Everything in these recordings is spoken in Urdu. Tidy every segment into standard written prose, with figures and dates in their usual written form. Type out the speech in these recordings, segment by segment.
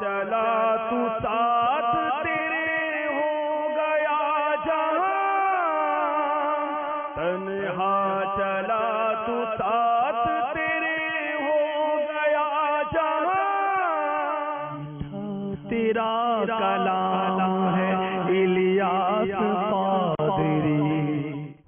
چلا تو ساتھ تیرے ہو گیا جہاں، تنہا چلا تو ساتھ تیرے ہو گیا جہاں، تیرا کلام ہے الیاس قادری۔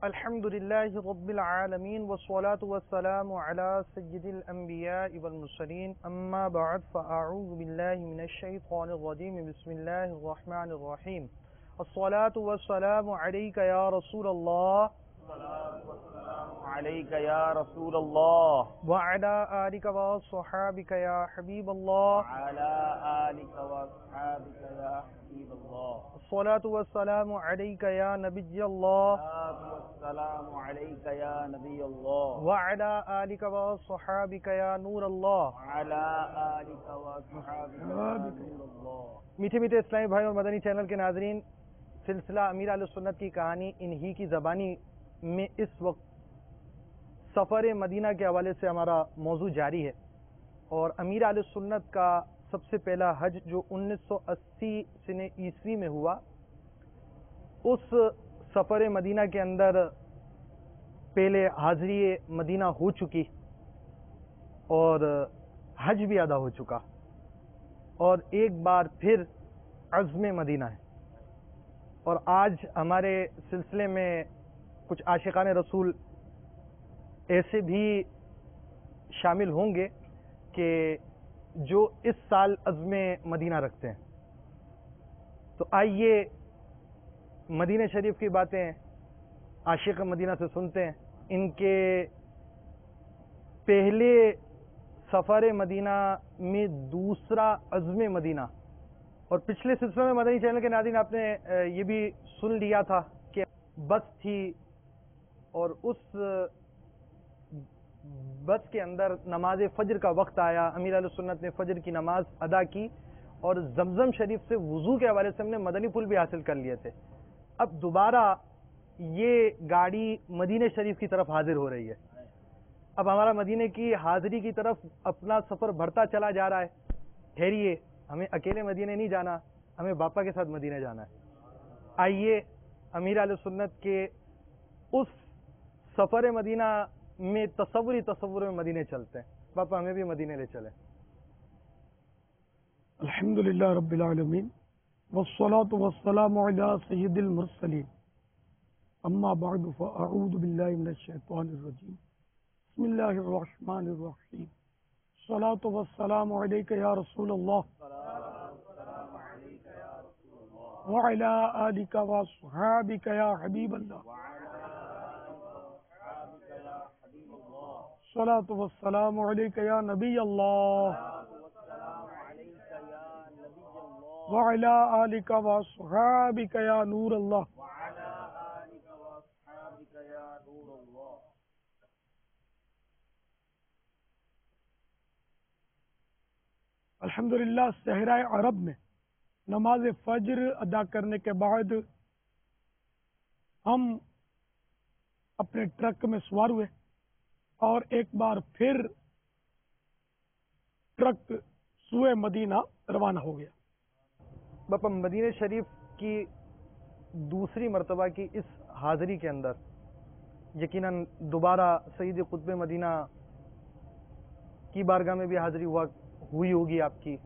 الحمدللہ رب العالمین والصلاة والسلام علی سید الانبیاء والمرسلین، اما بعد فاعوذ باللہ من الشیطان الرجیم، بسم اللہ الرحمن الرحیم۔ الصلاة والسلام علیک یا رسول اللہ، علیک یا رسول اللہ، وعلی آلک وصحابک یا حبیب اللہ، وعلی آلک وصحابک یا حبیب اللہ، الصلاة والسلام علیک یا نبی اللہ، السلام علیک یا نبی اللہ، وعلی آلک وصحابک یا نور اللہ۔ وعلی آلک وصحابک یا نور اللہ۔ میٹھے میٹھے اسلامی بھائی اور مدنی چینل کے ناظرین، سلسلہ امیر اہل سنت کی کہانی انہی کی زبانی میں اس وقت سفر مدینہ کے حوالے سے ہمارا موضوع جاری ہے، اور امیر اہل سنت کا سب سے پہلا حج جو 1980 سنہ عیسوی میں ہوا، اس سفر مدینہ کے اندر پہلے حاضری مدینہ ہو چکی اور حج بھی ادا ہو چکا، اور ایک بار پھر عزم مدینہ ہے۔ اور آج ہمارے سلسلے میں کچھ عاشقان رسول ایسے بھی شامل ہوں گے کہ جو اس سال عزم مدینہ رکھتے ہیں۔ تو آئیے مدینہ شریف کی باتیں عاشق مدینہ سے سنتے ہیں، ان کے پہلے سفر مدینہ میں دوسرا عزم مدینہ۔ اور پچھلے سلسلے میں مدنی چینل کے ناظرین آپ نے یہ بھی سن لیا تھا کہ بس تھی، اور اس بس کے اندر نماز فجر کا وقت آیا، امیر اہل سنت نے فجر کی نماز ادا کی، اور زمزم شریف سے وضو کے حوالے سے ہم نے مدنی پھول بھی حاصل کر لیے تھے۔ اب دوبارہ یہ گاڑی مدینہ شریف کی طرف حاضر ہو رہی ہے۔ اب ہمارا مدینے کی حاضری کی طرف اپنا سفر بڑھتا چلا جا رہا ہے۔ ٹھہریے، ہمیں اکیلے مدینے نہیں جانا، ہمیں باپا کے ساتھ مدینے جانا ہے۔ آئیے امیر اہل سنت کے اس سفر مدینہ میں تصور میں مدینے چلتے ہیں۔ باپا ہمیں بھی مدینے لے چلیں۔ الحمدللہ رب العالمین والصلاة والسلام علی سید المرسلین، اما بعد فاعوذ باللہ من الشیطان الرجیم، بسم اللہ الرحمن الرحیم۔ الصلاة والسلام علیک یا رسول اللہ، وعلی آلک وصحابک یا حبیب اللہ، الصلاة والسلام علیک یا نبی اللہ، وعلی آلک وصحابک یا نور اللہ۔ الحمدللہ صحرائے عرب میں نماز فجر ادا کرنے کے بعد ہم اپنے ٹرک میں سوار ہوئے اور ایک بار پھر ٹرک سوئے مدینہ روانہ ہو گیا۔ باپا مدینہ شریف کی دوسری مرتبہ کی اس حاضری کے اندر یقیناً دوبارہ سید قطب مدینہ کی بارگاہ میں بھی حاضری ہوئی ہوگی آپ کی،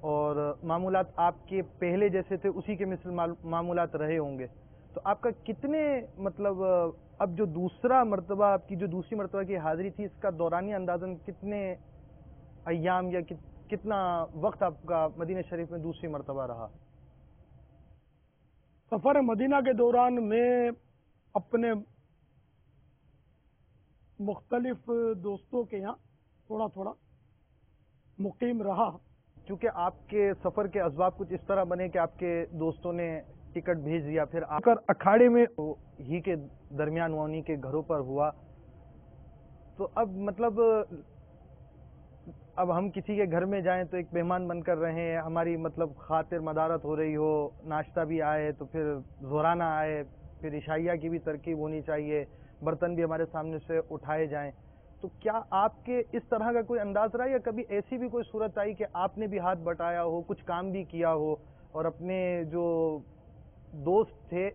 اور معمولات آپ کے پہلے جیسے تھے اسی کے مثل معمولات رہے ہوں گے۔ تو آپ کا کتنے مطلب اب جو دوسرا مرتبہ آپ کی جو دوسری مرتبہ کی حاضری تھی، اس کا دورانی اندازاً کتنے ایام یا کتنا وقت آپ کا مدینہ شریف میں دوسری مرتبہ رہا؟ سفر مدینہ کے دوران میں اپنے مختلف دوستوں کے یہاں تھوڑا تھوڑا مقیم رہا۔ چونکہ آپ کے سفر کے اسباب کچھ اس طرح بنے کہ آپ کے دوستوں نے ٹکٹ بھیج دیا، پھر آ کر اکھاڑے میں ہی کے درمیان ہوا، انہی کے گھروں پر ہوا۔ تو اب مطلب اب ہم کسی کے گھر میں جائیں تو ایک مہمان بن کر رہے ہیں، ہماری مطلب خاطر مدارت ہو رہی ہو، ناشتہ بھی آئے تو پھر ظہرانہ آئے، پھر عشائیہ کی بھی ترکیب ہونی چاہیے، برتن بھی ہمارے سامنے سے اٹھائے جائیں۔ تو کیا آپ کے اس طرح کا کوئی انداز رہا یا کبھی ایسی بھی کوئی صورت آئی کہ آپ نے بھی ہاتھ بٹایا ہو، کچھ کام بھی کیا ہو اور اپنے جو دوست تھے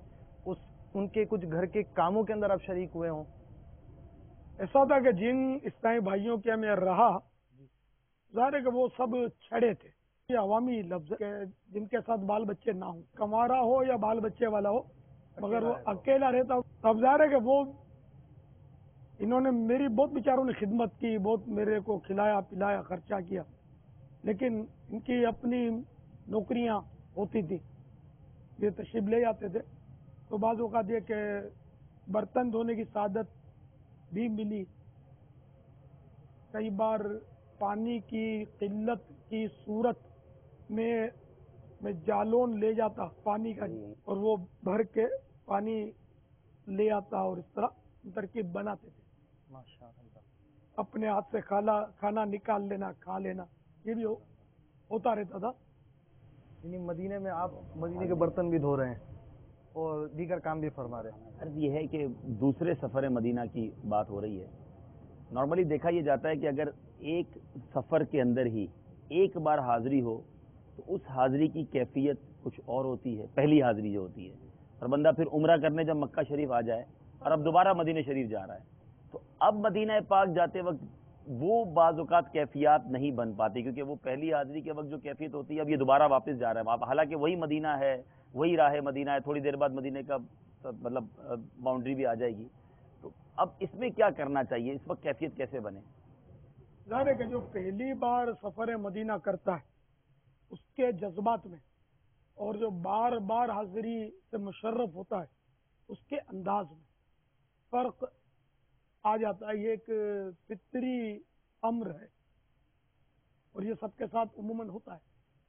ان کے کچھ گھر کے کاموں کے اندر آپ شریک ہوئے ہوں؟ ایسا تھا کہ جن اسلامی بھائیوں کے میں رہا، ظاہر ہے کہ وہ سب چھڑے تھے، یہ عوامی لفظ کہ جن کے ساتھ بال بچے نہ ہوں، کمارا ہو یا بال بچے والا ہو، مگر وہ اکیلا رہتا. اب ظاہر ہے کہ وہ انہوں نے میری بہت بیچاروں نے خدمت کی، بہت میرے کو کھلایا پلایا، خرچہ کیا، لیکن ان کی اپنی نوکریاں ہوتی تھی، یہ تشریف لے جاتے تھے. تو بعض اوقات یہ کہ برتن دھونے کی سعادت بھی ملی. کئی بار پانی کی قلت کی صورت میں جالون لے جاتا پانی کا، اور وہ بھر کے پانی لے آتا، اور اس طرح ترکیب بناتے تھے. ماشاء اللہ. اپنے ہاتھ سے کھانا نکال لینا، کھا لینا، یہ بھی ہوتا رہتا تھا. یعنی مدینے میں آپ مدینے کے برتن بھی دھو رہے ہیں اور دیگر کام بھی فرما رہے ہیں. عرض یہ ہے کہ دوسرے سفر مدینہ کی بات ہو رہی ہے. نارملی دیکھا یہ جاتا ہے کہ اگر ایک سفر کے اندر ہی ایک بار حاضری ہو تو اس حاضری کی کیفیت کچھ اور ہوتی ہے، پہلی حاضری جو ہوتی ہے. اور بندہ پھر عمرہ کرنے جب مکہ شریف آ جائے اور اب دوبارہ مدینہ شریف جا رہا ہے، تو اب مدینہ پاک جاتے وقت وہ بعض اوقات کیفیات نہیں بن پاتی، کیونکہ وہ پہلی حاضری کے وقت جو کیفیت ہوتی ہے اب یہ دوبارہ واپس جا رہا ہے. حالانکہ وہی مدینہ ہے، وہی راہ مدینہ ہے، تھوڑی دیر بعد مدینہ کا مطلب باؤنڈری بھی آ جائے گی. تو اب اس میں کیا کرنا چاہیے، اس وقت کیفیت کیسے بنے؟ ظاہر ہے کہ جو پہلی بار سفر مدینہ کرتا ہے اس کے جذبات میں، اور جو بار بار حاضری سے مشرف ہوتا ہے اس کے انداز میں فرق آ جاتا ہے. یہ ایک فطری امر ہے اور یہ سب کے ساتھ عموماً ہوتا ہے.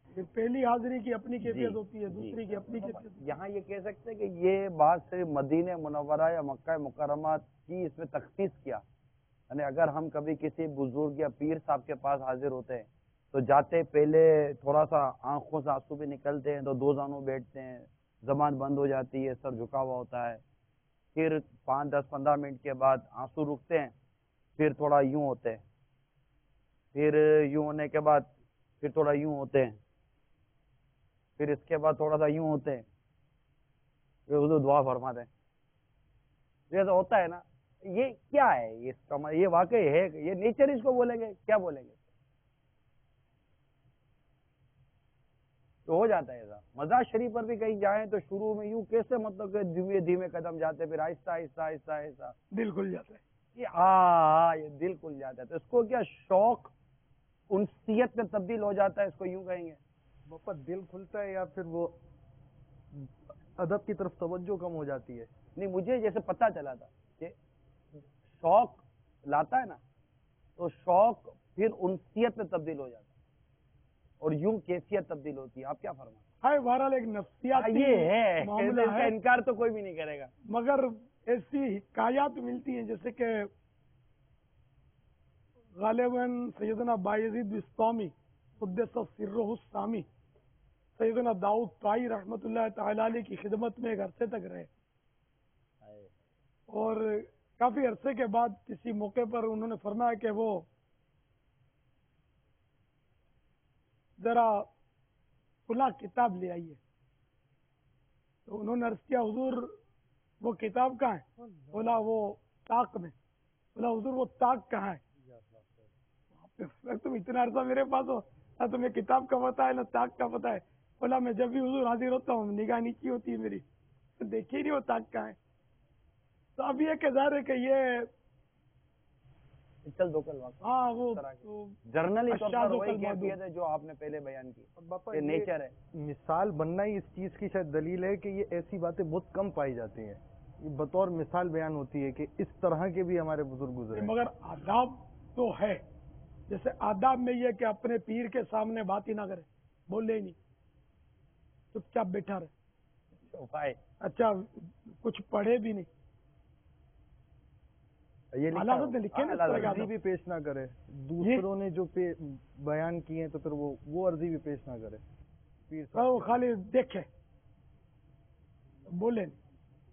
یہ پہلی حاضری کی اپنی کیفیت ہوتی ہے، دوسری کی اپنی کیفیت ہوتی ہے. یہاں یہ کہہ سکتے ہیں کہ یہ بات صرف مدینہ منورہ یا مکہ مکرمہ کی اس میں تخصیص کیا، یعنی اگر ہم کبھی کسی بزرگ یا پیر صاحب کے پاس حاضر ہوتے ہیں تو جاتے پہلے تھوڑا سا آنکھوں سے آنسو بھی نکلتے ہیں، تو دو زانوں بیٹھتے ہیں، زبان بند ہو جاتی ہے، سر جھکا ہوا ہوتا ہے. پھر 5-10-15 منٹ کے بعد آنسو رکتے ہیں، پھر تھوڑا یوں ہوتے ہیں، پھر یوں ہونے کے بعد پھر تھوڑا یوں ہوتے ہیں، پھر اس کے بعد تھوڑا سا یوں ہوتے ہیں، پھر حضور دعا فرماتے ہیں. جیسا ہوتا ہے نا، یہ کیا ہے، اس کا یہ واقعی ہے، یہ نیچر اس کو بولیں گے، کیا بولیں گے؟ تو ہو جاتا ہے ایسا. مزار شریف پر بھی کہیں جائیں تو شروع میں یوں کیسے مطلب کہ دھیمے دھیمے قدم جاتے، پھر آہستہ آہستہ آہستہ آہستہ دل کھل جاتا ہے. یہ دل کھل جاتا ہے. تو اس کو کیا شوق انسیت میں تبدیل ہو جاتا ہے، اس کو یوں کہیں گے. باپا دل کھلتا ہے یا پھر وہ ادب کی طرف توجہ کم ہو جاتی ہے؟ نہیں، مجھے جیسے پتا چلا تھا کہ شوق لاتا ہے نا، تو شوق پھر انسیت میں تبدیل ہو جاتا ہے اور یوں کیفیت تبدیل ہوتی ہے. آپ کیا فرماتے ہے بہرحال ایک نفسیاتی یہ ہے معاملہ اس کا ہے، انکار تو کوئی بھی نہیں کرے گا. مگر ایسی حکایات ملتی ہیں جیسے کہ غالباً سیدنا بایزید بستامی قدس سرہ السامی سیدنا داؤد طائی رحمۃ اللہ تعالی علیہ کی خدمت میں ایک عرصے تک رہے، اور کافی عرصے کے بعد کسی موقع پر انہوں نے فرمایا کہ وہ ذرا کھلا کتاب لے آئیے. تو انہوں نے عرض کیا حضور وہ کتاب کہاں ہے؟ بولا وہ طاق میں. بولا حضور وہ طاق کہاں ہے؟ تم اتنا عرصہ میرے پاس ہو، نہ تمہیں کتاب کا پتا ہے نہ طاق کا پتا ہے. بولا میں جب بھی حضور حاضر ہوتا ہوں نگاہ نیچی ہوتی ہے میری، دیکھیے نہیں وہ طاق کہاں ہے. تو اب یہ کہ ظاہر ہے کہ یہ چل دو کل واقع ہاں وہ جرنلی طور پر وہی اشاذ و کیفیت ہے جو آپ نے پہلے بیان کی. باپا یہ نیچر ہے. مثال بننا ہی اس چیز کی شاید دلیل ہے کہ یہ ایسی باتیں بہت کم پائی جاتی ہیں. یہ بطور مثال بیان ہوتی ہے کہ اس طرح کے بھی ہمارے بزرگ گزرے ہیں. مگر آداب تو ہے. جیسے آداب میں یہ کہ اپنے پیر کے سامنے بات ہی نہ کرے، بولے ہی نہیں، چپ چاپ بیٹھا رہے. اچھا کچھ پڑھے بھی نہیں، یہ حضرت نے لکھے نا اس طرح کے عرضی آداب. بھی پیش نہ کرے، دوسروں نے جو بیان کیے ہیں تو پھر وہ عرضی بھی پیش نہ کرے. پیر صاحب وہ خالی دیکھے بولے نہیں.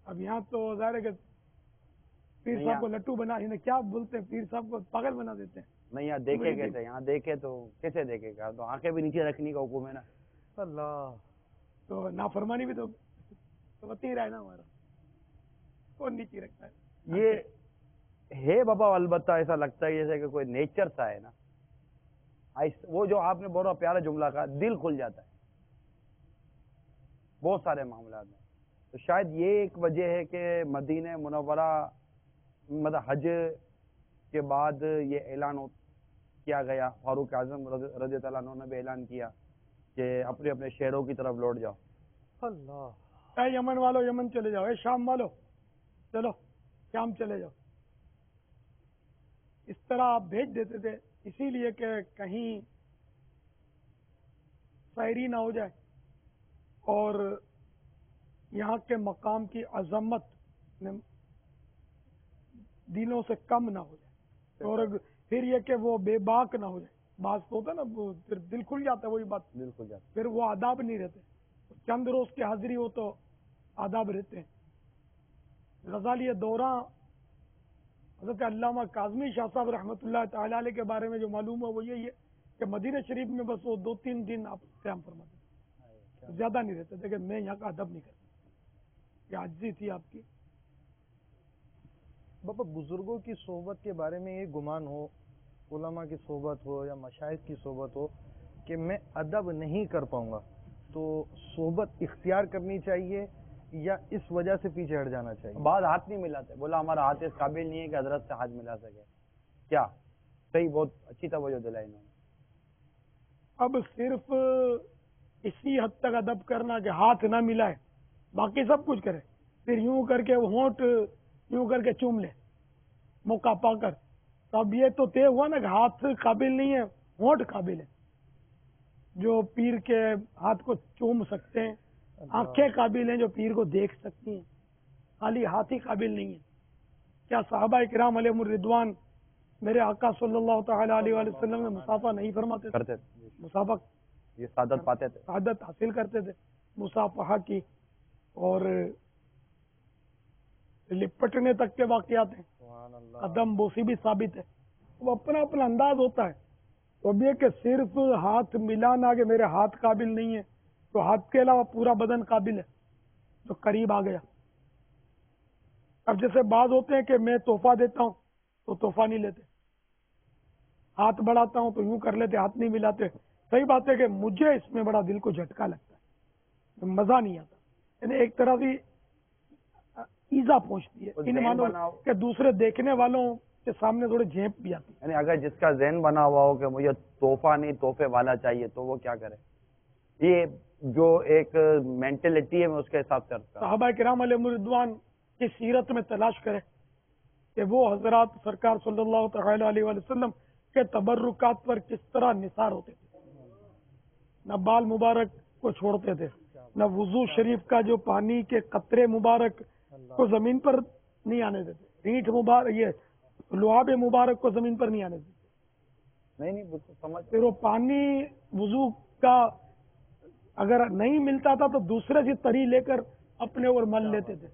اب یہاں تو ظاہر ہے کہ پیر صاحب کو لٹو بنا کیا بولتے ہیں, پیر صاحب کو پاگل بنا دیتے ہیں. نہیں یہاں دیکھے کیسے, یہاں دیکھے تو کیسے دیکھے گا, تو آنکھیں بھی نیچے رکھنے کا حکم ہے نا. اللہ, تو نافرمانی بھی تو ہوتی ہی رہا ہے نا ہمارا, کون نیچے رکھتا ہے. یہ ہے بابا, البتہ ایسا لگتا ہے جیسے کہ کوئی نیچر سا ہے نا. وہ جو آپ نے بہت پیارا جملہ کہا, دل کھل جاتا ہے بہت سارے معاملات میں. تو شاید یہ ایک وجہ ہے کہ مدینہ منورہ مطلب حج کے بعد یہ اعلان کیا گیا, فاروق اعظم رضی اللہ عنہ نے بھی اعلان کیا کہ اپنے اپنے شہروں کی طرف لوٹ جاؤ. اللہ, اے یمن والو یمن چلے جاؤ, اے شام والو چلو شام چلے جاؤ. اس طرح آپ بھیج دیتے تھے اسی لیے کہ کہیں سائری نہ ہو جائے اور یہاں کے مقام کی عظمت دلوں سے کم نہ ہو جائے, اور پھر یہ کہ وہ بے باک نہ ہو جائے. بعض تو ہوتا ہے نا, پھر دل کھل جاتا ہے, وہی بات دل کھل جاتا ہے. پھر وہ آداب نہیں رہتے. چند روز کی حاضری ہو تو آداب رہتے ہیں. غزالی دورہ حضرت علامہ کاظمی شاہ صاحب رحمۃ اللہ تعالی علیہ کے بارے میں جو معلوم ہے وہ یہی ہے کہ مدینہ شریف میں بس وہ 2-3 دن آپ قیام فرماتے تھے, زیادہ نہیں رہتے تھے کہ میں یہاں کا ادب نہیں کرتا. یہ عاجزی تھی آپ کی. بابا بزرگوں کی صحبت کے بارے میں یہ گمان ہو, علماء کی صحبت ہو یا مشائخ کی صحبت ہو کہ میں ادب نہیں کر پاؤں گا, تو صحبت اختیار کرنی چاہیے یا اس وجہ سے پیچھے ہٹ جانا چاہیے؟ بعض ہاتھ نہیں ملاتے, بولا ہمارا ہاتھ اس قابل نہیں ہے کہ حضرت سے ہاتھ ملا سکے. کیا صحیح, بہت اچھی توجہ دلائی انہوں نے. اب صرف اسی حد تک ادب کرنا کہ ہاتھ نہ ملائے, باقی سب کچھ کرے, پھر یوں کر کے ہونٹ یوں کر کے چوم لے موقع پا کر, تو اب یہ تو طے ہوا نا کہ ہاتھ قابل نہیں ہے, ہونٹ قابل ہے. جو پیر کے ہاتھ کو چوم سکتے ہیں, آنکھیں قابل ہیں جو پیر کو دیکھ سکتی ہیں, خالی ہاتھ ہی قابل نہیں ہے. کیا صحابہ کرام علیہ الرضوان میرے آقا صلی اللہ تعالی علیہ وآلہ وسلم نے مصافحہ نہیں فرماتے تھے؟ کرتے تھے, مصافحہ یہ سعادت پاتے تھے, سعادت حاصل کرتے تھے مصافحہ کی, اور لپٹنے تک کے واقعات ہیں. قدم بوسی بھی ثابت ہے. وہ اپنا اپنا انداز ہوتا ہے. تو اب یہ کہ صرف ہاتھ ملانا کہ میرے ہاتھ قابل نہیں ہے, تو ہاتھ کے علاوہ پورا بدن قابل ہے, تو قریب آ گیا. اب جیسے بعض ہوتے ہیں کہ میں تحفہ دیتا ہوں تو تحفہ نہیں لیتے, ہاتھ بڑھاتا ہوں تو یوں کر لیتے, ہاتھ نہیں ملاتے. صحیح بات ہے کہ مجھے اس میں بڑا دل کو جھٹکا لگتا ہے, مزہ نہیں آتا. یعنی ایک طرح سے ایزا پہنچتی ہے ان مانو کہ دوسرے دیکھنے والوں کے سامنے تھوڑے جھیپ بھی آتی ہے. یعنی اگر جس کا ذہن بنا ہوا ہو کہ مجھے تحفہ نہیں تحفے والا چاہیے, تو وہ کیا کرے؟ یہ جو ایک مینٹلٹی ہے میں اس کے حساب سے کرتا ہوں. صحابہ کرام علیہ الرضوان کی سیرت میں تلاش کرے کہ وہ حضرات سرکار صلی اللہ تعالی علیہ وآلہ وسلم کے تبرکات پر کس طرح نثار ہوتے تھے. نہ بال مبارک کو چھوڑتے تھے, نہ وضو شریف کا جو پانی کے قطرے مبارک کو زمین پر نہیں آنے دیتے, ریٹھ مبارک یہ لعاب مبارک کو زمین پر نہیں آنے دیتے. نہیں سمجھ. پھر وہ پانی وضو کا اگر نہیں ملتا تھا تو دوسرے سے تری لے کر اپنے اور مل لیتے تھے.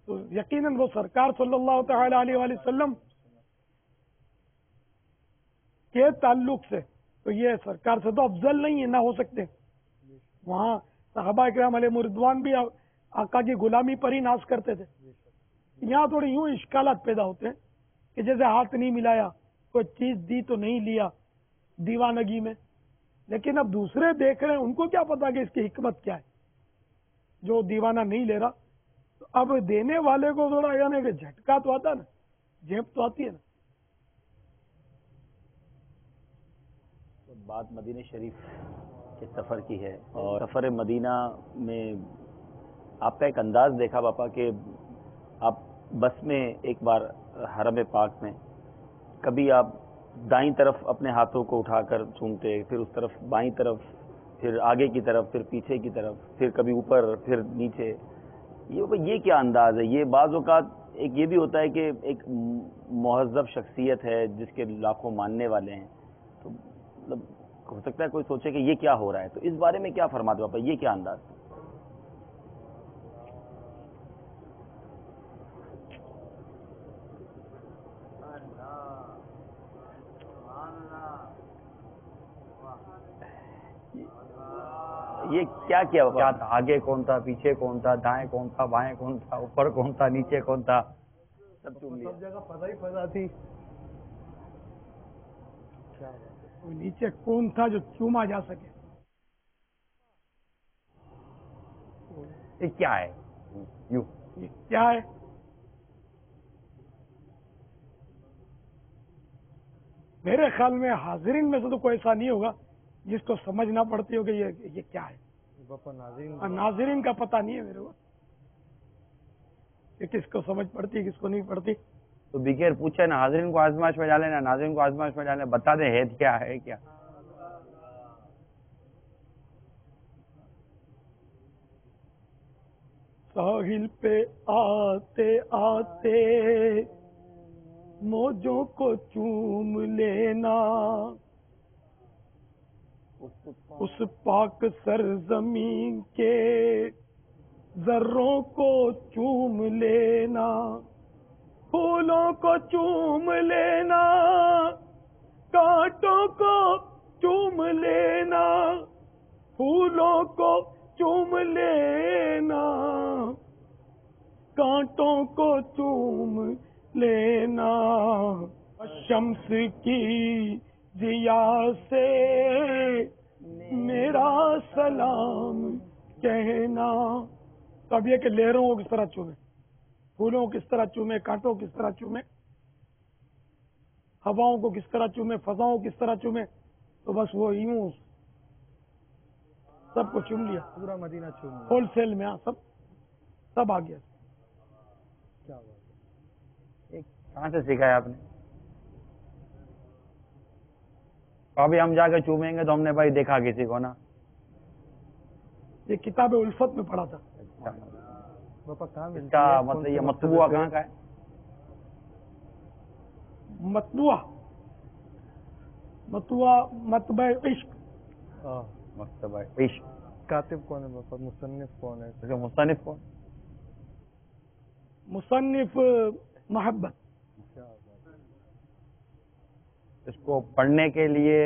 تو یقیناً وہ سرکار صلی اللہ تعالی علیہ وآلہ وسلم کے تعلق سے تو یہ سرکار سے تو افضل نہیں ہے, نہ ہو سکتے. وہاں صحابہ کرام علیہ الرضوان بھی آقا کی غلامی پر ہی ناز کرتے تھے. یہاں تھوڑے یوں اشکالات پیدا ہوتے ہیں کہ جیسے ہاتھ نہیں ملایا, کوئی چیز دی تو نہیں لیا دیوانگی میں, لیکن اب دوسرے دیکھ رہے ہیں, ان کو کیا پتا کہ اس کی حکمت کیا ہے. جو دیوانہ نہیں لے رہا, تو اب دینے والے کو تھوڑا یعنی کہ جھٹکا تو آتا نا, جھیپ تو آتی ہے نا. بات مدینہ شریف کے سفر کی ہے, اور سفر مدینہ میں آپ کا ایک انداز دیکھا باپا کہ آپ بس میں ایک بار حرم پاک میں کبھی آپ دائیں طرف اپنے ہاتھوں کو اٹھا کر چومتے, پھر اس طرف بائیں طرف, پھر آگے کی طرف, پھر پیچھے کی طرف, پھر کبھی اوپر, پھر نیچے. یہ کیا انداز ہے؟ یہ بعض اوقات ایک یہ بھی ہوتا ہے کہ ایک مہذب شخصیت ہے جس کے لاکھوں ماننے والے ہیں, تو مطلب ہو سکتا ہے کوئی سوچے کہ یہ کیا ہو رہا ہے. تو اس بارے میں کیا فرماتے باپا, یہ کیا انداز ہے؟ یہ کیا کیا کیا تھا؟ آگے کون تھا، پیچھے کون تھا، دائیں کون تھا، بائیں کون تھا، اوپر کون تھا، نیچے کون تھا؟ سب چوم لیا. سب جگہ فضا ہی فضا تھی. نیچے کون تھا جو چوما جا سکے؟ یہ کیا ہے؟ یوں یہ کیا ہے؟ میرے خیال میں حاضرین میں سے تو کوئی ایسا نہیں ہوگا جس کو سمجھ نہ پڑتی ہو کہ یہ کیا ہے. باپا ناظرین اور ناظرین کا پتہ نہیں ہے میرے کو کہ کس کو سمجھ پڑتی ہے کس کو نہیں پڑتی. تو بغیر پوچھے نا حاضرین کو آزمائش میں ڈالے نا ناظرین کو آزمائش میں ڈالے، بتا دیں ہے کیا ہے کیا. ساحل پہ آتے آتے موجوں کو چوم لینا، اس پاک سرزمین کے ذروں کو چوم لینا، پھولوں کو چوم لینا، کانٹوں کو چوم لینا، پھولوں کو چوم لینا، کانٹوں کو چوم لینا، شمس کی ضیا سے میرا سلام کہنا. تو اب یہ کہ لہروں کو کس طرح چومے، پھولوں کو کس طرح چومے، کانٹوں کو کس طرح چومے، ہواؤں کو کس طرح چومے، فضاؤں کو کس طرح چومے، تو بس وہ یوں سب کو چوم لیا پورا مدینہ چوم لیا. ہول سیل میں. سب آ گیا. کیا بات ہے. کہاں سے سیکھا ہے آپ نے؟ ابھی ہم جا کے چومیں گے تو ہم نے بھائی دیکھا کسی کو نا. یہ کتاب الفت میں پڑھا تھا. باپا کہاں اس ملتی کا ہے؟ مطلب کون یہ سے مطبوعہ مکتبے کہاں سے؟ کا ہے؟ مطبع عشق. ہاں. مکتبہ عشق. کاتب کون ہے باپا؟ مصنف کون ہے؟ اس کا مصنف کون؟ مصنف محبت. کیا بات ہے. اس کو پڑھنے کے لیے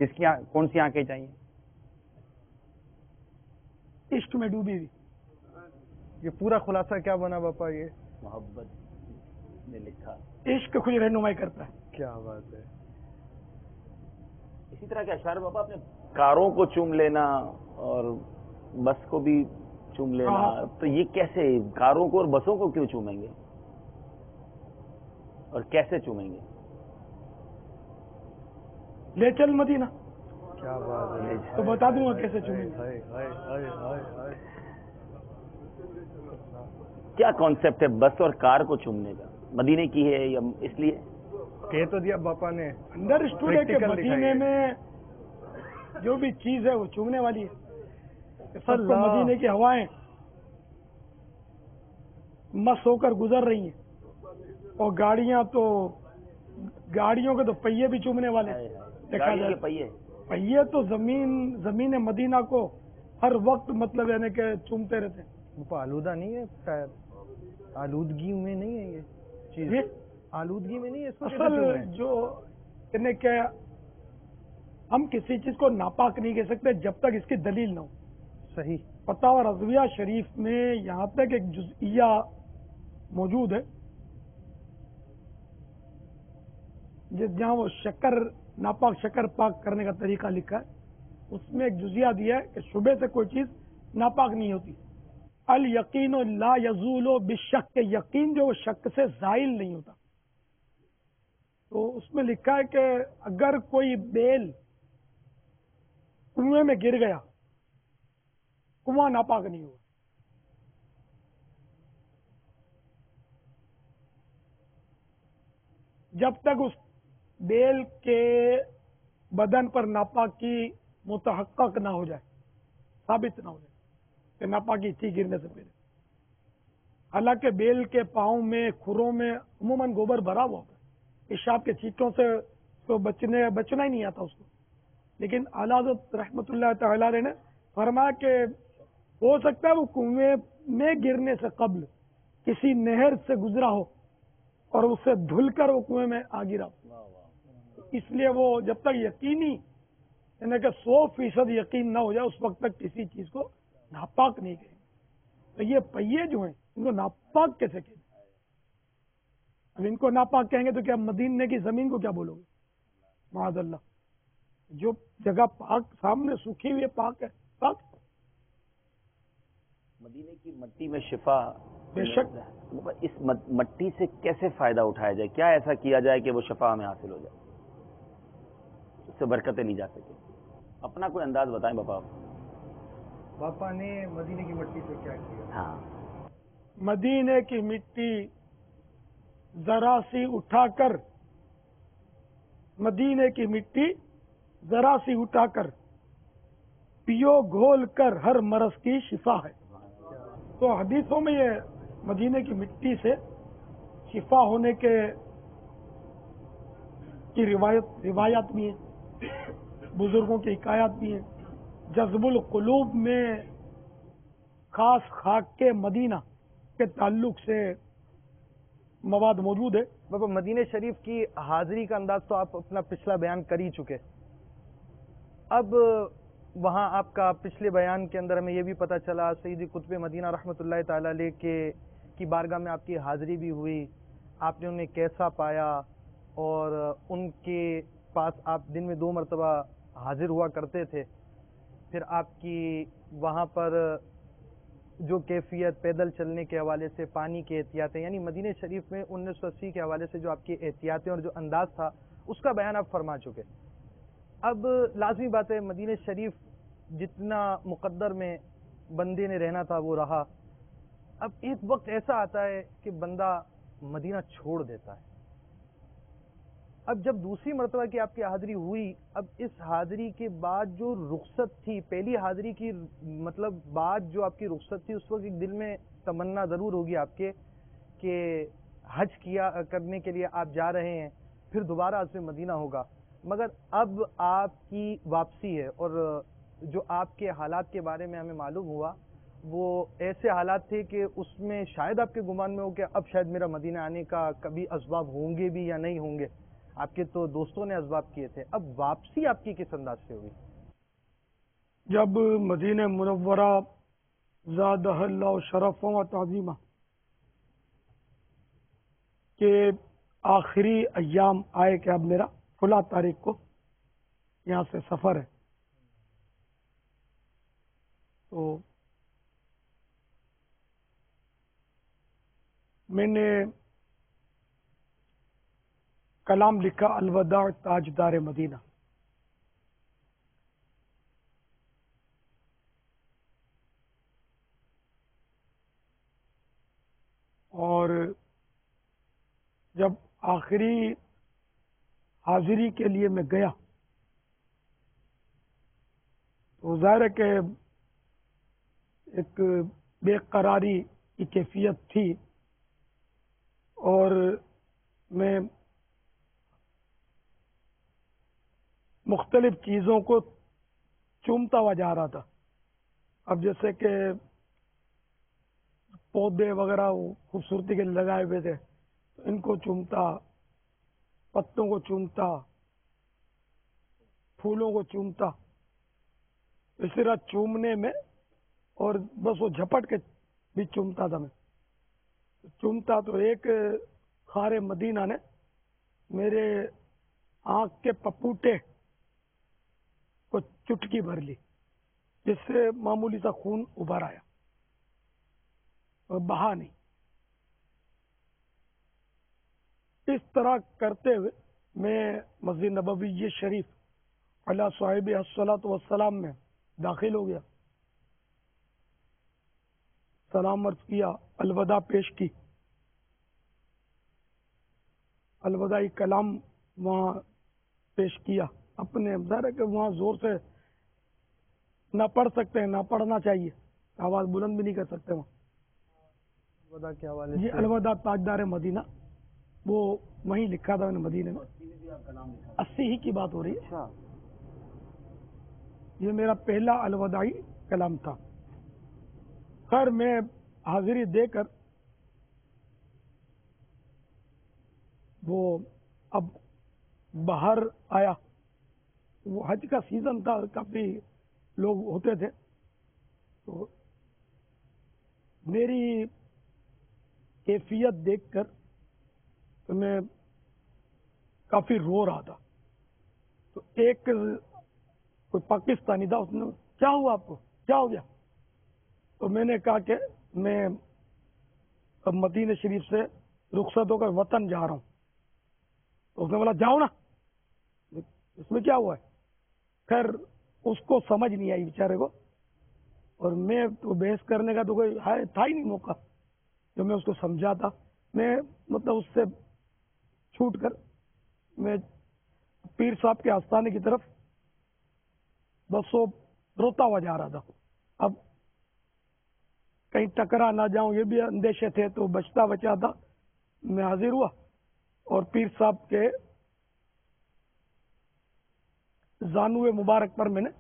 کس کی کون سی آنکھیں چاہیے؟ عشق میں ڈوبی ہوئی. یہ پورا خلاصہ کیا بنا باپا؟ یہ محبت نے لکھا. عشق کچھ رہنمائی کرتا ہے. کیا بات ہے. اسی طرح کے اشعار باپا اپنے کاروں کو چوم لینا اور بس کو بھی چوم لینا. ہاں. تو یہ کیسے کاروں کو اور بسوں کو کیوں چومیں گے اور کیسے چومیں گے؟ لے چل مدینہ کیا بات ہے. تو بتا دوں گا کیسے چومیں گے. ہائے ہائے ہائے ہائے ہائے. کیا کانسیپٹ ہے بس اور کار کو چومنے کا؟ مدینے کی ہے یا اس لیے؟ کہہ تو دیا باپا نے. انڈر اسٹوڈ ہے کہ Practical مدینے دکھائیے. میں جو بھی چیز ہے وہ چومنے والی ہے. سب کو اللہ. مدینے کی ہوائیں مس ہو کر گزر رہی ہیں اور گاڑیوں کے تو پہیے بھی چومنے والے ہیں. دیکھا گاڑی جائے کے پہیے. پہیے تو زمین مدینہ کو ہر وقت مطلب یعنی کہ چومتے رہتے ہیں. باپا آلودہ نہیں ہے ٹائر؟ آلودگی میں نہیں ہے یہ چیز؟ یہ آلودگی میں نہیں ہے اس کو کیسے اصل چومیں؟ جو یعنی کہ ہم کسی چیز کو ناپاک نہیں کہہ سکتے جب تک اس کی دلیل نہ ہو. صحیح. فتاوی رضویہ شریف میں یہاں تک ایک جزئیہ موجود ہے جہاں وہ ناپاک شکر پاک کرنے کا طریقہ لکھا ہے. اس میں ایک جزیہ دیا ہے کہ شبے سے کوئی چیز ناپاک نہیں ہوتی. الیقین لا یزول بالشک، یقین جو شک سے زائل نہیں ہوتا. تو اس میں لکھا ہے کہ اگر کوئی بیل کنویں میں گر گیا، کنواں ناپاک نہیں ہوا. جب تک اس بیل کے بدن پر ناپاکی متحقق نہ ہو جائے، ثابت نہ ہو جائے کہ ناپاکی تھی گرنے سے پہلے. حالانکہ بیل کے پاؤں میں کھروں میں عموماً گوبر بھرا ہوا ہوتا ہے، پیشاب کے چھینٹوں سے تو بچنا ہی نہیں آتا اس کو. لیکن اعلیٰ حضرت رحمت اللہ تعالی علیہ نے فرمایا کہ ہو سکتا ہے وہ کنویں میں گرنے سے قبل کسی نہر سے گزرا ہو اور اس سے دھل کر وہ کنویں میں آ گرا ہو. اس لیے وہ جب تک یقینی یعنی کہ 100% یقین نہ ہو جائے اس وقت تک کسی چیز کو ناپاک نہیں کہیں گے. تو یہ پہیے جو ہیں ان کو ناپاک کیسے کہیں گے؟ اب ان کو ناپاک کہیں گے تو کیا مدینے کی زمین کو کیا بولو گے؟ معاذ اللہ. جو جگہ پاک سامنے سوکھی ہوئی ہے پاک ہے، پاک. مدینے کی مٹی میں شفا بے شک. اس مٹی سے کیسے فائدہ اٹھایا جائے؟ کیا ایسا کیا جائے کہ وہ شفا ہمیں حاصل ہو جائے، اس سے برکتیں نہیں جا سکے؟ اپنا کوئی انداز بتائیں باپا. باپا نے مدینے کی مٹی سے کیا کیا؟ ہاں، مدینے کی مٹی ذرا سی اٹھا کر، مدینے کی مٹی ذرا سی اٹھا کر پیو گھول کر ہر مرض کی شفا ہے. تو حدیثوں میں یہ مدینے کی مٹی سے شفا ہونے کی روایات بھی ہیں، بزرگوں کی حکایات بھی ہیں. جذب القلوب میں خاص خاک کے مدینہ کے تعلق سے مواد موجود ہے. بابا مدینہ شریف کی حاضری کا انداز تو آپ اپنا پچھلا بیان کر ہی چکے. اب وہاں آپ کا پچھلے بیان کے اندر ہمیں یہ بھی پتہ چلا سیدی قطب مدینہ رحمۃ اللہ تعالی علیہ کی بارگاہ میں آپ کی حاضری بھی ہوئی، آپ نے انہیں کیسا پایا، اور ان کے پاس آپ دن میں 2 مرتبہ حاضر ہوا کرتے تھے. پھر آپ کی وہاں پر جو کیفیت پیدل چلنے کے حوالے سے، پانی کی احتیاطیں، یعنی مدینہ شریف میں 1980 کے حوالے سے جو آپ کی احتیاطیں اور جو انداز تھا اس کا بیان آپ فرما چکے. اب لازمی بات ہے مدینہ شریف جتنا مقدر میں بندے نے رہنا تھا وہ رہا. اب ایک وقت ایسا آتا ہے کہ بندہ مدینہ چھوڑ دیتا ہے. اب جب دوسری مرتبہ کی آپ کی حاضری ہوئی، اب اس حاضری کے بعد جو رخصت تھی، پہلی حاضری کی مطلب بعد جو آپ کی رخصت تھی، اس وقت ایک دل میں تمنا ضرور ہوگی آپ کے کہ حج کرنے کے لیے آپ جا رہے ہیں، پھر دوبارہ عزم مدینہ ہوگا. مگر اب آپ کی واپسی ہے، اور جو آپ کے حالات کے بارے میں ہمیں معلوم ہوا وہ ایسے حالات تھے کہ اس میں شاید آپ کے گمان میں ہو کہ اب شاید میرا مدینہ آنے کا کبھی اسباب ہوں گے بھی یا نہیں ہوں گے. آپ کے تو دوستوں نے اسباب کیے تھے. اب واپسی آپ کی کس انداز سے ہوئی؟ جب مدینہ منورہ زادہ اللہ شرف و تعظیمہ کے آخری ایام آئے کہ اب میرا فلاں تاریخ کو یہاں سے سفر ہے، تو میں نے کلام لکھا الوداع تاجدار مدینہ. اور جب آخری حاضری کے لیے میں گیا تو ظاہر ہے کہ ایک بے قراری کی کیفیت تھی، اور میں مختلف چیزوں کو چومتا ہوا جا رہا تھا. اب جیسے کہ پودے وغیرہ خوبصورتی کے لگائے ہوئے تھے، ان کو چومتا، پتوں کو چومتا، پھولوں کو چومتا. اس طرح چومنے میں اور بس وہ جھپٹ کے بھی چومتا تھا. میں چومتا تو ایک خار مدینہ نے میرے آنکھ کے پپوٹے کو چٹکی بھر لی، جس سے معمولی سا خون ابھر آیا اور بہا نہیں. اس طرح کرتے ہوئے میں مسجد نبوی شریف علی صاحب الصلاۃ والسلام میں داخل ہو گیا، سلام عرض کیا، الوداع پیش کی، الوداعی کلام وہاں پیش کیا. اپنے ظاہر ہے کہ وہاں زور سے نہ پڑھ سکتے ہیں، نہ پڑھنا چاہیے، آواز بلند بھی نہیں کر سکتے وہاں. الوداع کے حوالے یہ سے الوداع تاجدار مدینہ وہ وہیں لکھا تھا میں نے مدینے میں. 80 ہی کی بات ہو رہی ہے. یہ میرا پہلا الوداعی کلام تھا. خیر میں حاضری دے کر وہ اب باہر آیا وہ حج کا سیزن تھا، کافی لوگ ہوتے تھے، تو میری کیفیت دیکھ کر تو میں کافی رو رہا تھا. تو ایک کوئی پاکستانی تھا، اس نے کیا ہوا آپ کو، کیا ہو گیا؟ تو میں نے کہا کہ میں اب مدینہ شریف سے رخصت ہو کر وطن جا رہا ہوں. تو اس نے بولا جاؤ نا، اس میں کیا ہوا ہے؟ خیر اس کو سمجھ نہیں آئی بیچارے کو، اور میں تو بحث کرنے کا تو کوئی تھا ہی نہیں موقع جو میں اس کو سمجھاتا. میں مطلب اس سے چھوٹ کر میں پیر صاحب کے آستانے کی طرف بس وہ روتا ہوا جا رہا تھا. اب کہیں ٹکرا نہ جاؤں یہ بھی اندیشے تھے، تو بچتا تھا. میں حاضر ہوا اور پیر صاحب کے زانوے مبارک پر میں نے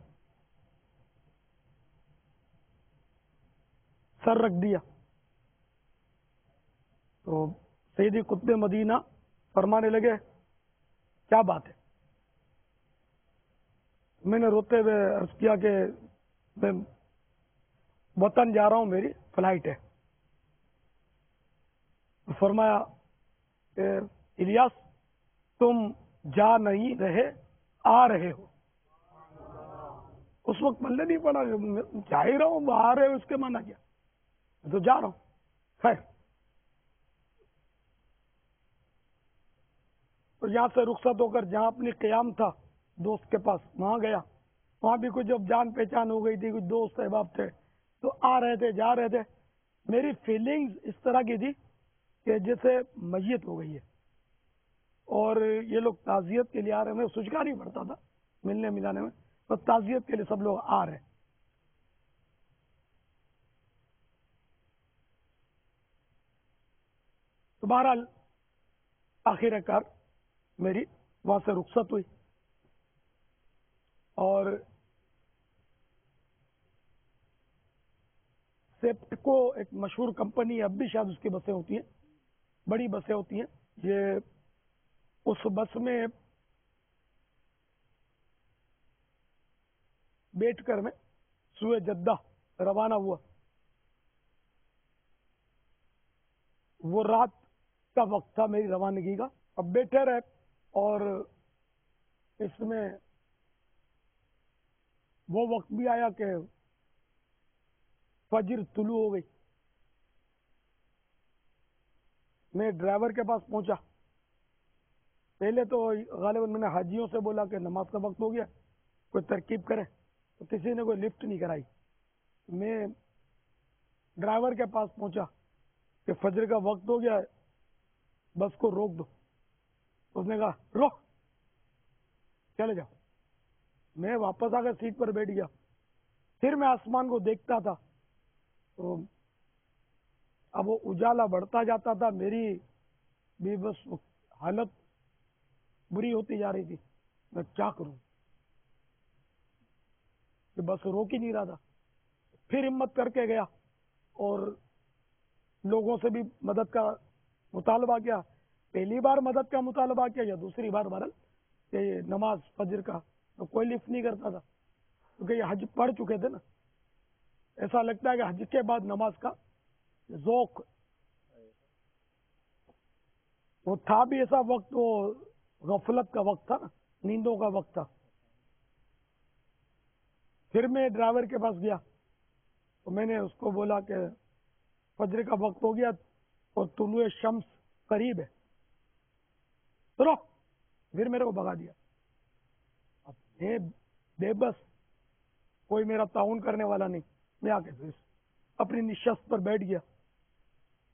سر رکھ دیا. تو سیدی قطب مدینہ فرمانے لگے کیا بات ہے؟ میں نے روتے ہوئے عرض کیا کہ میں وطن جا رہا ہوں، میری فلائٹ ہے. فرمایا کہ الیاس تم جا نہیں رہے، آ رہے ہو. اس وقت پلے نہیں پڑا، جا ہی رہا ہوں، آ رہے ہو اس کے معنی کیا؟ میں تو جا رہا ہوں. خیر تو یہاں سے رخصت ہو کر جہاں اپنی قیام تھا دوست کے پاس وہاں گیا. وہاں بھی کچھ جب جان پہچان ہو گئی تھی، کچھ دوست احباب تھے تو آ رہے تھے جا رہے تھے. میری فیلنگز اس طرح کی تھی کہ جیسے میت ہو گئی ہے، اور یہ لوگ تعزیت کے لیے آ رہے ہیں. میں سوچنا نہیں پڑتا تھا ملنے ملانے میں، بس تعزیت کے لیے سب لوگ آ رہے ہیں. تو بہرحال آخر کار میری وہاں سے رخصت ہوئی، اور سیپٹکو ایک مشہور کمپنی ہے، اب بھی شاید اس کی بسیں ہوتی ہیں، بڑی بسیں ہوتی ہیں. یہ اس بس میں بیٹھ کر میں سوئے جدہ روانہ ہوا. وہ رات کا وقت تھا میری روانگی کا. اب بیٹھے رہے اور اس میں وہ وقت بھی آیا کہ فجر طلوع ہو گئی. میں ڈرائیور کے پاس پہنچا. پہلے تو غالباً میں نے حاجیوں سے بولا کہ نماز کا وقت ہو گیا، کوئی ترکیب کرے، تو کسی نے کوئی لفٹ نہیں کرائی. میں ڈرائیور کے پاس پہنچا کہ فجر کا وقت ہو گیا ہے، بس کو روک دو. اس نے کہا روک، چلے جاؤ. میں واپس آ کر سیٹ پر بیٹھ گیا. پھر میں آسمان کو دیکھتا تھا تو اب وہ اجالا بڑھتا جاتا تھا، میری بھی بس حالت بری ہوتی جا رہی تھی. میں کیا کروں کہ بس روک ہی نہیں رہا تھا. پھر ہمت کر کے گیا اور لوگوں سے بھی مدد کا مطالبہ کیا. پہلی بار مدد کا مطالبہ کیا یا دوسری بار بہرحال کہ نماز فجر کا تو کوئی لفٹ نہیں کرتا تھا، کیونکہ یہ حج پڑھ چکے تھے نا. ایسا لگتا ہے کہ حج کے بعد نماز کا ذوق وہ تھا بھی ایسا وقت، وہ غفلت کا وقت تھا نا، نیندوں کا وقت تھا. پھر میں ڈرائیور کے پاس گیا تو میں نے اس کو بولا کہ فجر کا وقت ہو گیا اور طلوع شمس قریب ہے، چلو. پھر میرے کو بھگا دیا. اب میں بے بس، کوئی میرا تعاون کرنے والا نہیں. میں آ کے اپنی نشست پر بیٹھ گیا.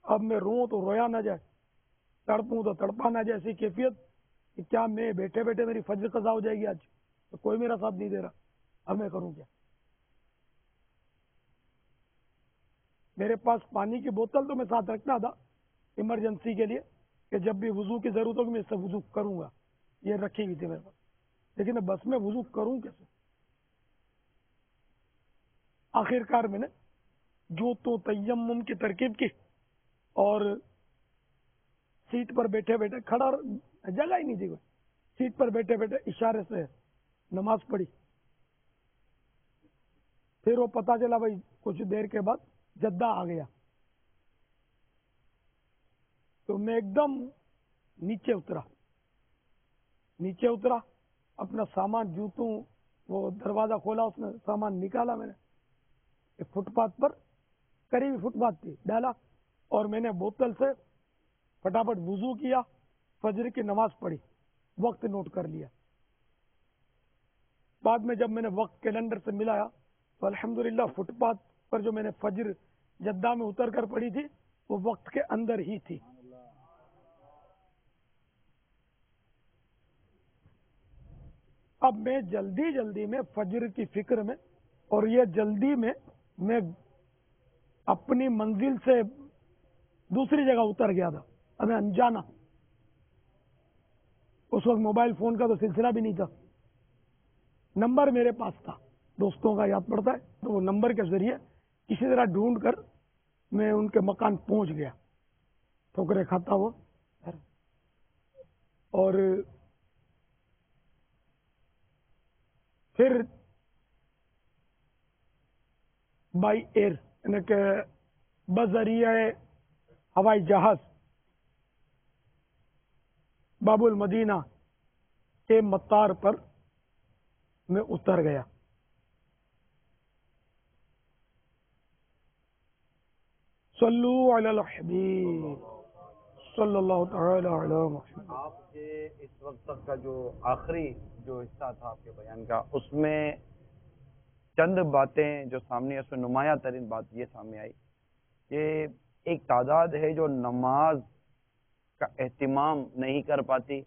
اب میں روؤں تو رویا نہ جائے، تڑپوں تو تڑپا نہ جائے. ایسی کیفیت کہ کیا میں بیٹھے بیٹھے میری فجر قضا ہو جائے گی آج، تو کوئی میرا ساتھ نہیں دے رہا. اب میں کروں کیا؟ میرے پاس پانی کی بوتل تو میں ساتھ رکھنا تھا ایمرجنسی کے لیے، کہ جب بھی وضو کی ضرورت ہوگی میں اس سے وضو کروں گا، یہ رکھی ہوئی تھی میرے پاس. لیکن بس میں وضو کروں کیسے؟ آخر کار میں نے جو تو تیمم کی ترکیب کی اور سیٹ پر بیٹھے بیٹھے، کھڑا جگہ ہی نہیں تھی کوئی، سیٹ پر بیٹھے بیٹھے اشارے سے نماز پڑھی. پھر وہ پتا چلا بھائی کچھ دیر کے بعد جدہ آ گیا. تو میں ایک دم نیچے اترا, اپنا سامان جوتوں وہ دروازہ کھولا, اس میں سامان نکالا, میں نے ایک فٹ پاتھ پر قریبی فٹ پاتھ تھی ڈالا, اور میں نے بوتل سے فٹافٹ وضو کیا, فجر کی نماز پڑھی, وقت نوٹ کر لیا. بعد میں جب میں نے وقت کیلنڈر سے ملایا تو الحمدللہ فٹ پاتھ پر جو میں نے فجر جدہ میں اتر کر پڑھی تھی وہ وقت کے اندر ہی تھی. اب میں جلدی میں فجر کی فکر میں, اور یہ جلدی میں اپنی منزل سے دوسری جگہ اتر گیا تھا, ہمیں انجانا. اس وقت موبائل فون کا تو سلسلہ بھی نہیں تھا, نمبر میرے پاس تھا, دوستوں کا یاد پڑتا ہے, تو وہ نمبر کے ذریعے کسی طرح ڈھونڈ کر میں ان کے مکان پہنچ گیا, ٹھوکرے کھاتا ہوا. اور پھر بائی ایئر یعنی کہ بذریعہ ہوائی جہاز باب المدینہ کے مطار پر میں اتر گیا. صلو علی الحبیب صلی اللہ تعالی علی محمد. آپ کے اس وقت تک کا جو آخری جو حصہ تھا آپ کے بیان کا, اس میں چند باتیں جو سامنے, اس میں نمایاں ترین بات یہ سامنے آئی کہ ایک تعداد ہے جو نماز کا اہتمام نہیں کر پاتی.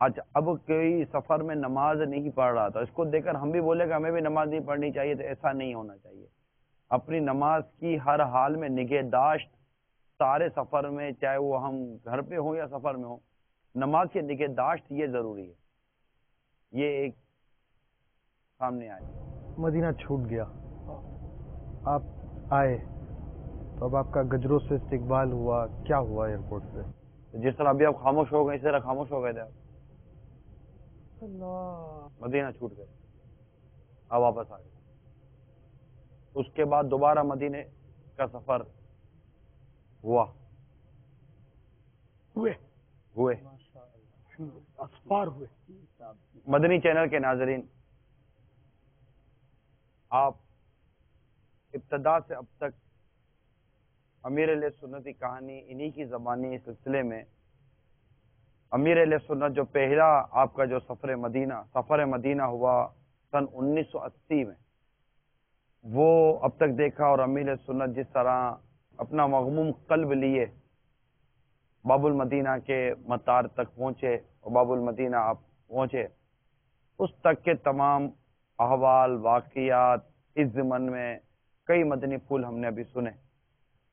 آج اب کوئی سفر میں نماز نہیں پڑھ رہا تھا, اس کو دیکھ کر ہم بھی بولے کہ ہمیں بھی نماز نہیں پڑھنی چاہیے, تو ایسا نہیں ہونا چاہیے. اپنی نماز کی ہر حال میں نگہداشت, سارے سفر میں, چاہے وہ ہم گھر پہ ہوں یا سفر میں ہوں, نماز کی نگہداشت یہ ضروری ہے. یہ ایک سامنے آئے. مدینہ چھوٹ گیا, آپ آئے تو اب آپ کا گجروں سے استقبال ہوا, کیا ہوا ایئرپورٹ پہ؟ جس طرح ابھی آپ خاموش ہو گئے, اس طرح خاموش ہو گئے تھے آپ. مدینہ چھوٹ گئے, اب واپس آ گئے. اس کے بعد دوبارہ مدینے کا سفر ہوئے اسفار ہوئے. مدنی چینل کے ناظرین, آپ ابتدا سے اب تک امیر علیہ سنت کی کہانی انہی کی زبانی اس سلسلے میں, امیر علیہ سنت جو پہلا آپ کا جو سفر مدینہ ہوا سن 1980 میں, وہ اب تک دیکھا. اور امیر علیہ سنت جس طرح اپنا مغموم قلب لیے باب المدینہ کے مطار تک پہنچے, اور باب المدینہ آپ پہنچے, اس تک کے تمام احوال واقعات اس ضمن میں کئی مدنی پھول ہم نے ابھی سنے.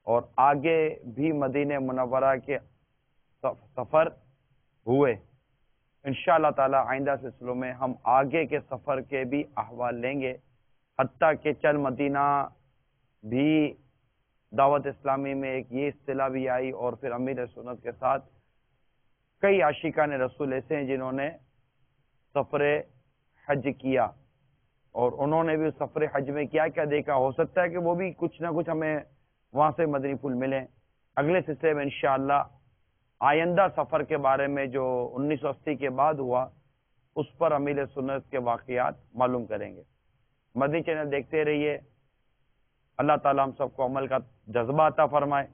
اور آگے بھی مدینہ منورہ کے سفر ہوئے. انشاءاللہ تعالی آئندہ سلسلوں میں ہم آگے کے سفر کے بھی احوال لیں گے, حتیٰ کہ چل مدینہ بھی دعوت اسلامی میں ایک یہ اصطلاح بھی آئی, اور پھر امیر سنت کے ساتھ کئی عاشقان رسول ایسے ہیں جنہوں نے سفر حج کیا, اور انہوں نے بھی سفر حج میں کیا کیا دیکھا. ہو سکتا ہے کہ وہ بھی کچھ نہ کچھ ہمیں وہاں سے مدنی پھول ملیں. اگلے سلسلے میں انشاءاللہ آئندہ سفر کے بارے میں جو 1980 کے بعد ہوا, اس پر امیر سنت کے واقعات معلوم کریں گے. مدنی چینل دیکھتے رہیے. اللہ تعالی ہم سب کو عمل کا جذبہ عطا فرمائے.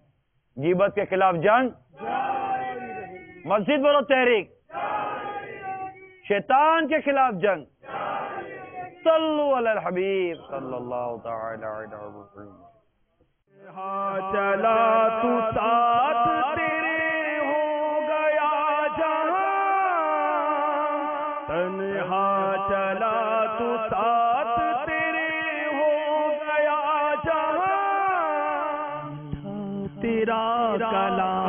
غیبت کے خلاف جنگ, مسجد برو تحریک, شیطان کے خلاف جنگ. صلو علی الحبیب صلی اللہ تعالی علیہ وسلم. چلا تو ساتھ تیرے ہو گیا جہاں, تنہا چلا تو ساتھ تیرے ہو گیا جہاں, تیرا کلام